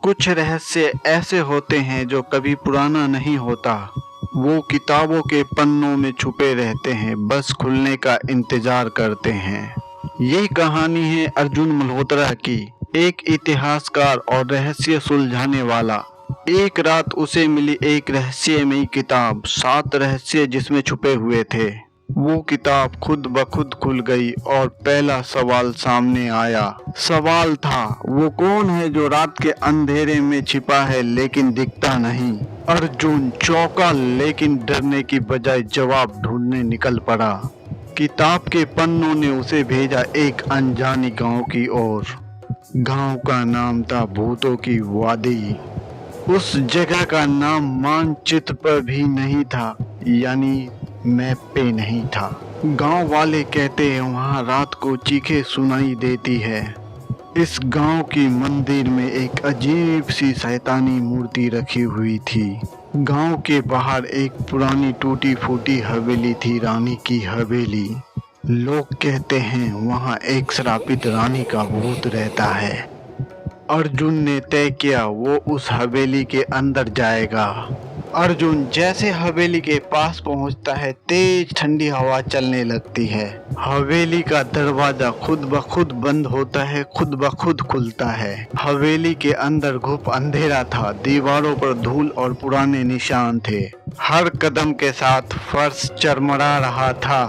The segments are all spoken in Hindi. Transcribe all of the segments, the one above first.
कुछ रहस्य ऐसे होते हैं जो कभी पुराना नहीं होता। वो किताबों के पन्नों में छुपे रहते हैं, बस खुलने का इंतजार करते हैं। ये कहानी है अर्जुन मल्होत्रा की, एक इतिहासकार और रहस्य सुलझाने वाला। एक रात उसे मिली एक रहस्यमयी किताब, 7 रहस्य जिसमें छुपे हुए थे। वो किताब खुद ब खुद खुल गई और पहला सवाल सामने आया। सवाल था, वो कौन है जो रात के अंधेरे में छिपा है लेकिन दिखता नहीं। अर्जुन चौंका, लेकिन डरने की बजाय जवाब ढूंढने निकल पड़ा। किताब के पन्नों ने उसे भेजा एक अनजानी गांव की ओर। गांव का नाम था भूतों की वादी। उस जगह का नाम मानचित्र पर भी नहीं था, यानी मैप पे नहीं था। गांव वाले कहते हैं वहां रात को चीखें सुनाई देती है। इस गांव की मंदिर में एक अजीब सी शैतानी मूर्ति रखी हुई थी। गांव के बाहर एक पुरानी टूटी फूटी हवेली थी, रानी की हवेली। लोग कहते हैं वहां एक श्रापित रानी का भूत रहता है। अर्जुन ने तय किया वो उस हवेली के अंदर जाएगा। अर्जुन जैसे हवेली के पास पहुंचता है, तेज ठंडी हवा चलने लगती है। हवेली का दरवाजा खुद ब खुद बंद होता है, खुद ब खुद खुलता है। हवेली के अंदर घुप अंधेरा था, दीवारों पर धूल और पुराने निशान थे। हर कदम के साथ फर्श चरमरा रहा था।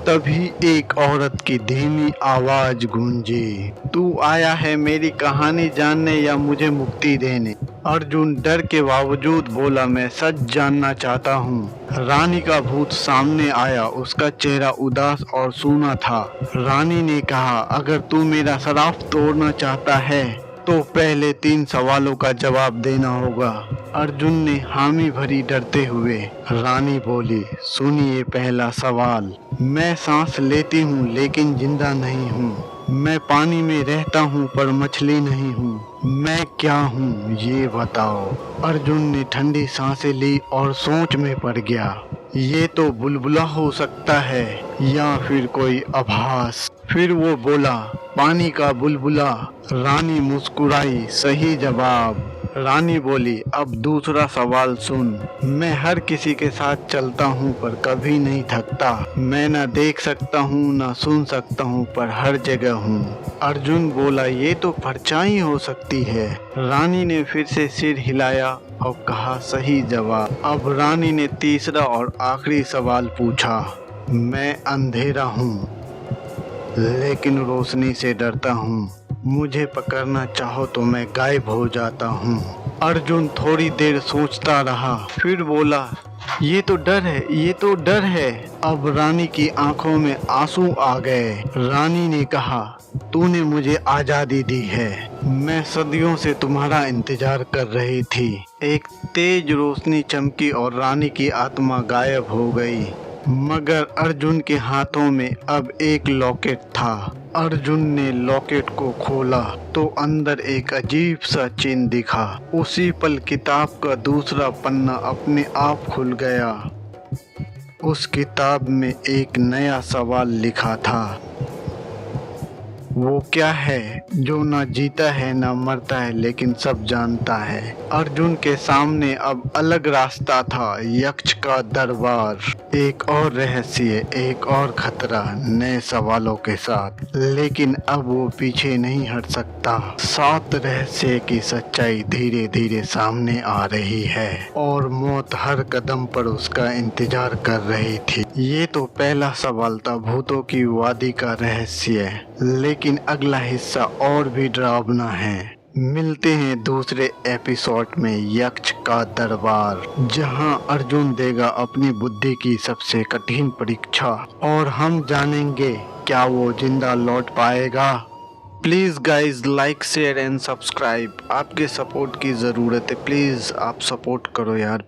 तभी एक औरत की धीमी आवाज गूंजी, तू आया है मेरी कहानी जानने या मुझे मुक्ति देने? अर्जुन डर के बावजूद बोला, मैं सच जानना चाहता हूँ। रानी का भूत सामने आया, उसका चेहरा उदास और सूना था। रानी ने कहा, अगर तू मेरा श्राप तोड़ना चाहता है तो पहले 3 सवालों का जवाब देना होगा। अर्जुन ने हामी भरी डरते हुए। रानी बोली, सुनिए पहला सवाल। मैं सांस लेती हूँ लेकिन जिंदा नहीं हूँ। मैं पानी में रहता हूँ पर मछली नहीं हूँ। मैं क्या हूँ ये बताओ। अर्जुन ने ठंडी सांसें ली और सोच में पड़ गया। ये तो बुलबुला हो सकता है या फिर कोई आभास। फिर वो बोला, पानी का बुलबुला। रानी मुस्कुराई, सही जवाब। रानी बोली, अब दूसरा सवाल सुन। मैं हर किसी के साथ चलता हूँ पर कभी नहीं थकता। मैं ना देख सकता हूँ ना सुन सकता हूँ पर हर जगह हूँ। अर्जुन बोला, ये तो परछाई हो सकती है। रानी ने फिर से सिर हिलाया और कहा, सही जवाब। अब रानी ने तीसरा और आखिरी सवाल पूछा, मैं अंधेरा हूँ लेकिन रोशनी से डरता हूँ। मुझे पकड़ना चाहो तो मैं गायब हो जाता हूँ। अर्जुन थोड़ी देर सोचता रहा, फिर बोला, ये तो डर है, ये तो डर है। अब रानी की आंखों में आंसू आ गए। रानी ने कहा, तूने मुझे आजादी दी है। मैं सदियों से तुम्हारा इंतजार कर रही थी। एक तेज रोशनी चमकी और रानी की आत्मा गायब हो गई। मगर अर्जुन के हाथों में अब एक लॉकेट था। अर्जुन ने लॉकेट को खोला तो अंदर एक अजीब सा चिन्ह दिखा। उसी पल किताब का दूसरा पन्ना अपने आप खुल गया। उस किताब में एक नया सवाल लिखा था, वो क्या है जो ना जीता है ना मरता है लेकिन सब जानता है। अर्जुन के सामने अब अलग रास्ता था, यक्ष का दरबार। एक और रहस्य, एक और खतरा, नए सवालों के साथ। लेकिन अब वो पीछे नहीं हट सकता। 7 रहस्य की सच्चाई धीरे धीरे सामने आ रही है और मौत हर कदम पर उसका इंतजार कर रही थी। ये तो पहला सवाल था, भूतों की वादी का रहस्य। लेकिन अगला हिस्सा और भी डरावना है। मिलते हैं दूसरे एपिसोड में, यक्ष का दरबार, जहां अर्जुन देगा अपनी बुद्धि की सबसे कठिन परीक्षा और हम जानेंगे क्या वो जिंदा लौट पाएगा। Please guys, like share and subscribe. आपके सपोर्ट की ज़रूरत है, प्लीज़ आप सपोर्ट करो यार।